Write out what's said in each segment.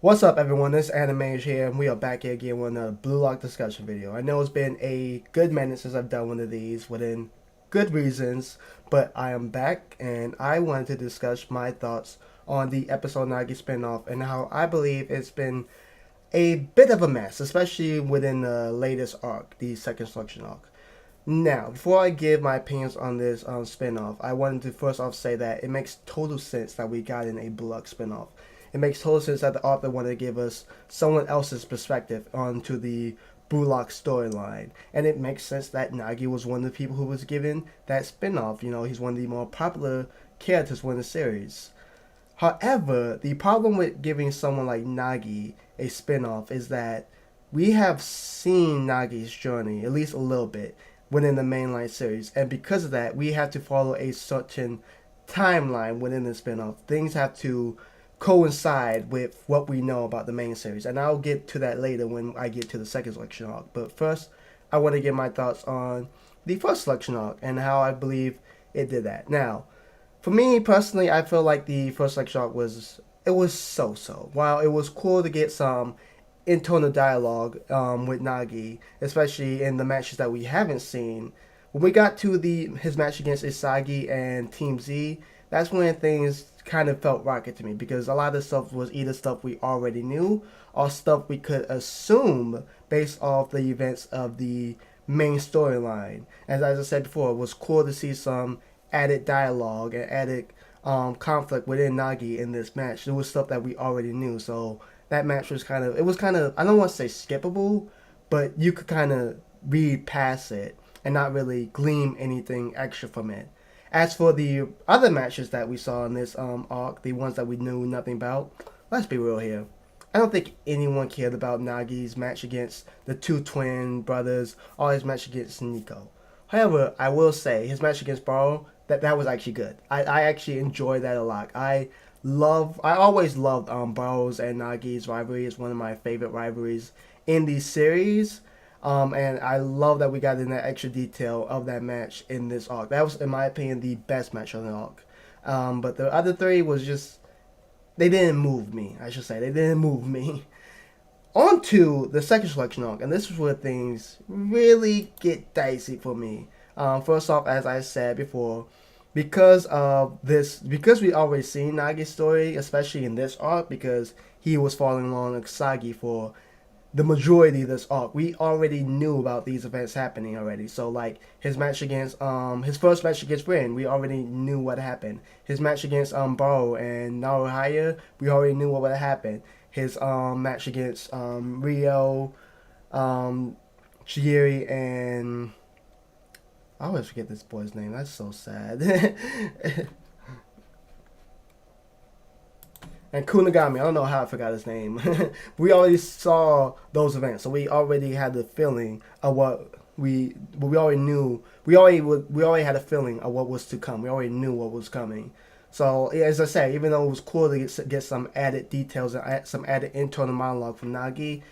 What's up, everyone? This is AniMage here, and we are back here again with another Blue Lock discussion video. I know it's been a good minute since I've done one of these within good reasons, but I am back, and I wanted to discuss my thoughts on the episode Nagi spinoff and how I believe it's been a bit of a mess, especially within the latest arc, the second selection arc. Now, before I give my opinions on this spinoff, I wanted to first off say that it makes total sense that we got in a Blue Lock spinoff. It makes total sense that the author wanted to give us someone else's perspective onto the Bullock storyline. And it makes sense that Nagi was one of the people who was given that spin-off. You know, he's one of the more popular characters within the series. However, the problem with giving someone like Nagi a spin-off is that we have seen Nagi's journey, at least a little bit, within the mainline series. And because of that, we have to follow a certain timeline within the spin-off. Things have to coincide with what we know about the main series, and I'll get to that later when I get to the second selection arc. But first, I want to give my thoughts on the first selection arc and how I believe it did that. Now, for me personally, I feel like the first selection arc was so-so. While it was cool to get some internal dialogue with Nagi, especially in the matches that we haven't seen, when we got to his match against Isagi and Team Z, that's when things kind of felt rocket to me, because a lot of the stuff was either stuff we already knew or stuff we could assume based off the events of the main storyline. As I said before, it was cool to see some added dialogue and added conflict within Nagi in this match. It was stuff that we already knew, so that match was kind of, I don't want to say skippable, but you could kind of read past it and not really glean anything extra from it. As for the other matches that we saw in this arc, the ones that we knew nothing about, let's be real here. I don't think anyone cared about Nagi's match against the two twin brothers or his match against Nico. However, I will say his match against Baro, that was actually good. I actually enjoyed that a lot. I always loved Baro's and Nagi's rivalry. It's one of my favorite rivalries in the series. And I love that we got in that extra detail of that match in this arc. That was, in my opinion, the best match on the arc. But the other three was just, they didn't move me, I should say. They didn't move me. On to the second selection arc, and this is where things really get dicey for me. First off, as I said before, because we already seen Nagi's story, especially in this arc, because he was following along Asagi for the majority of this arc, we already knew about these events happening already. So like his match against his first match against Rin, we already knew what happened. His match against Baro and Naruhaya, we already knew what would happen. His match against Ryo, Chigiri, and I always forget this boy's name. That's so sad. And kunigami, I don't know how I forgot his name. We already saw those events, so we already had the feeling of what we already knew. We already had a feeling of what was to come. We already knew what was coming. So as I say, even though it was cool to get some added details and some added internal monologue from Nagi,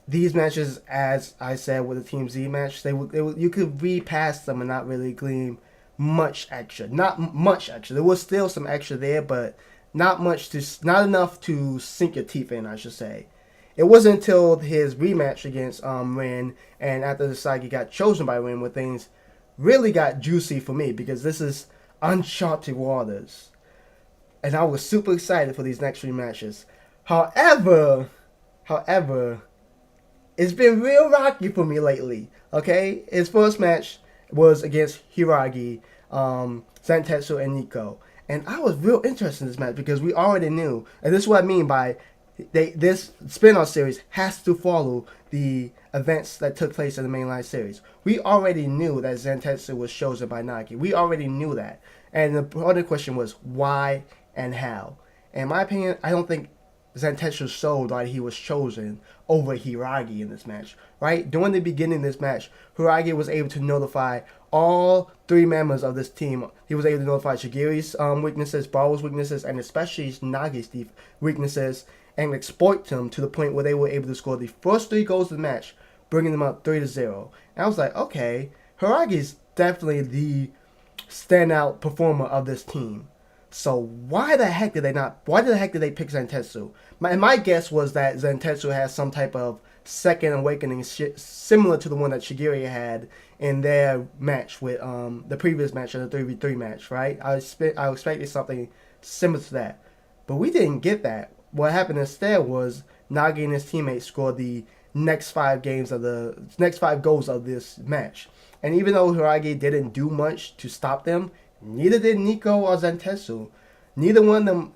these matches, as I said with the Team Z match, you could read past them and not really glean much extra. Not much extra. There was still some extra there, but not enough to sink your teeth in, I should say. It wasn't until his rematch against Rin, and after the Sagi got chosen by Rin, where things really got juicy for me, because this is uncharted waters. And I was super excited for these next three matches. However, it's been real rocky for me lately. Okay? His first match was against Hiragi, Zantetsu, and Nico. And I was real interested in this match because we already knew, and this is what I mean by this spin-off series has to follow the events that took place in the mainline series. We already knew that Zantetsu was chosen by Nagi. We already knew that. And the other question was why and how. In my opinion, I don't think Zantetsu showed why he was chosen over Hiragi in this match. Right? During the beginning of this match, Hiragi was able to notify all three members of this team. He was able to notify Chigiri's weaknesses, Baro's weaknesses, and especially Nagi's weaknesses, and exploit them to the point where they were able to score the first three goals of the match, bringing them up 3-0. And I was like, okay, Hiragi's definitely the standout performer of this team. So why the heck did they not? Why the heck did they pick Zentetsu? My guess was that Zentetsu has some type of second awakening similar to the one that Chigiri had in their match with the previous match of the 3v3 match, right? I expected something similar to that, but we didn't get that. What happened instead was Nagi and his teammates scored the next 5 goals of this match, and even though Hiragi didn't do much to stop them, neither did Nico or Zentetsu. Neither one of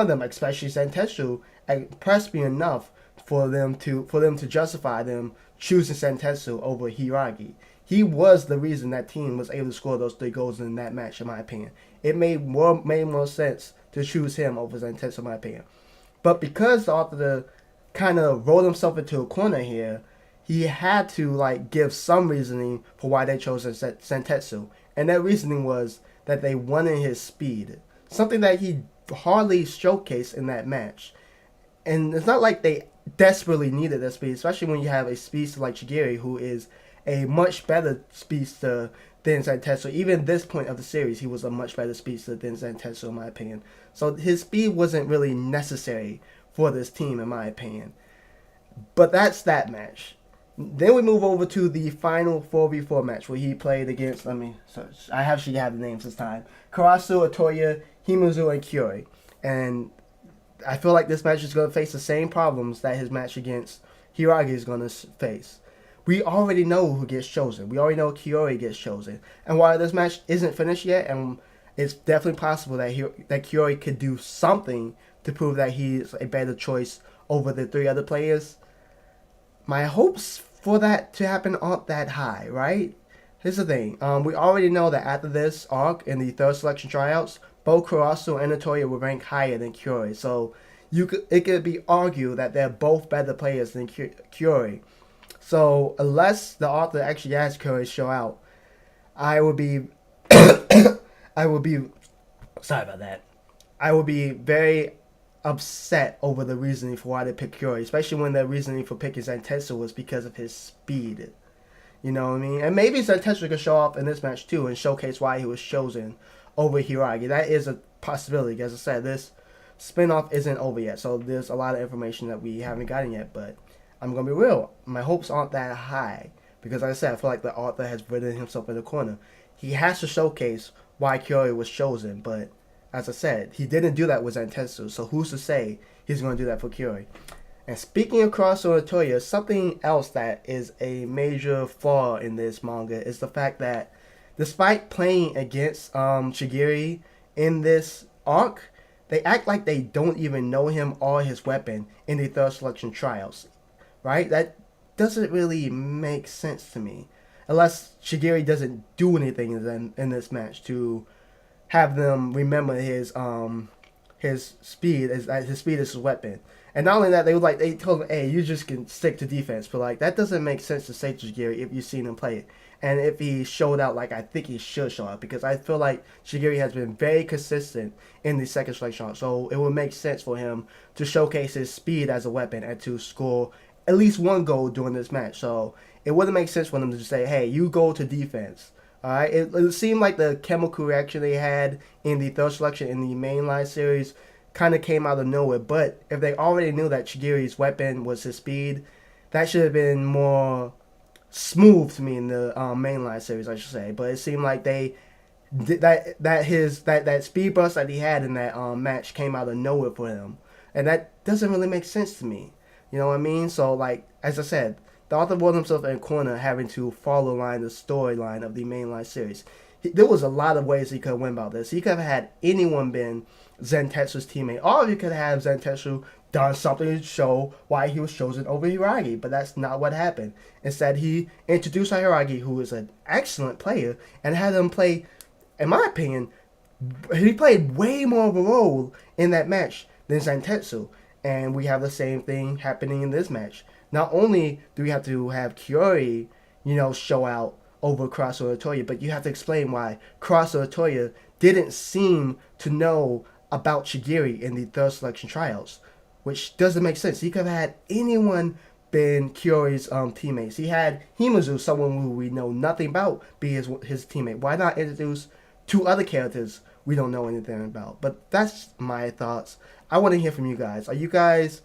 them, especially Zentetsu, impressed me enough for them to justify them choosing Zentetsu over Hiragi. He was the reason that team was able to score those 3 goals in that match, in my opinion. It made more sense to choose him over Zentetsu, in my opinion. But because the author kind of rolled himself into a corner here, he had to give some reasoning for why they chose Zentetsu. And that reasoning was that they wanted his speed. Something that he hardly showcased in that match. And it's not like they desperately needed that speed, especially when you have a speedster like Chigiri, who is a much better speedster than Zentetsu. Even at this point of the series, he was a much better speedster than Zentetsu, in my opinion. So his speed wasn't really necessary for this team, in my opinion. But that's that match. Then we move over to the final 4v4 match where he played against, I actually have the names this time, Karasu, Otoya, Himizu, and Kyori. And I feel like this match is going to face the same problems that his match against Hiragi is going to face. We already know who gets chosen. We already know Kyori gets chosen. And while this match isn't finished yet, and it's definitely possible that Kyori could do something to prove that he's a better choice over the 3 other players, my hopes for that to happen aren't that high, right? Here's the thing. We already know that after this arc in the 3rd selection tryouts, both Karasu and Otoya will rank higher than Kyori. So it could be argued that they're both better players than Kyori. So unless the author actually has Kyori show out, I would be sorry about that. I would be very upset over the reasoning for why they picked Kyori, especially when the reasoning for picking Zentetsu was because of his speed. You know what I mean? And maybe Zentetsu could show up in this match too and showcase why he was chosen over Hiragi. That is a possibility. As I said, this spinoff isn't over yet, so there's a lot of information that we haven't gotten yet, but I'm going to be real. My hopes aren't that high because, like I said, I feel like the author has written himself in the corner. He has to showcase why Kyori was chosen, but as I said, he didn't do that with Zentetsu, so who's to say he's going to do that for Kyori? And speaking of Karasu and Otoya, something else that is a major flaw in this manga is the fact that despite playing against Chigiri in this arc, they act like they don't even know him or his weapon in the 3rd selection trials, right? That doesn't really make sense to me, unless Chigiri doesn't do anything in this match to have them remember his speed is his weapon. And not only that, they told him, hey, you just can stick to defense. But that doesn't make sense to say to Chigiri if you've seen him play it. And if he showed out like I think he should show out, because I feel like Chigiri has been very consistent in the 2nd selection. So it would make sense for him to showcase his speed as a weapon and to score at least 1 goal during this match. So it wouldn't make sense for them to say, hey, you go to defense. Alright, it seemed like the chemical reaction they had in the 3rd selection in the mainline series kind of came out of nowhere. But if they already knew that Chigiri's weapon was his speed, that should have been more smooth to me in the mainline series, I should say. But it seemed like they that speed burst that he had in that match came out of nowhere for him, and that doesn't really make sense to me. You know what I mean? So as I said, the author brought himself in a corner having to follow the storyline of the mainline series. There was a lot of ways he could have went about this. He could have had anyone been Zentetsu's teammate, or he could have Zentetsu done something to show why he was chosen over Hiragi, but that's not what happened. Instead, he introduced Hiragi, who is an excellent player, and had him play, in my opinion, he played way more of a role in that match than Zentetsu. And we have the same thing happening in this match. Not only do we have to have Kyori, show out over Karasu or Otoya, but you have to explain why Karasu or Otoya didn't seem to know about Chigiri in the 3rd selection trials, which doesn't make sense. He could have had anyone been Kyori's teammates. He had Himizu, someone who we know nothing about, be his teammate. Why not introduce 2 other characters we don't know anything about. But that's my thoughts. I want to hear from you guys. Are you guys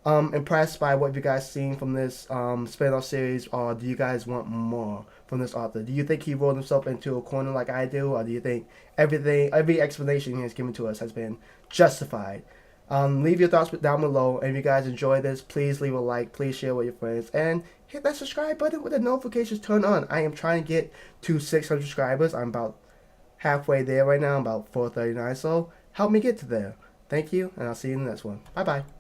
impressed by what you guys seen from this spin-off series, or do you guys want more from this author? Do you think he rolled himself into a corner like I do, or do you think every explanation he has given to us has been justified? Leave your thoughts down below, and if you guys enjoy this, please leave a like, please share with your friends, and hit that subscribe button with the notifications turned on. I am trying to get to 600 subscribers. I'm about halfway there right now. I'm about 439, so help me get to there. Thank you, and I'll see you in the next one. Bye bye.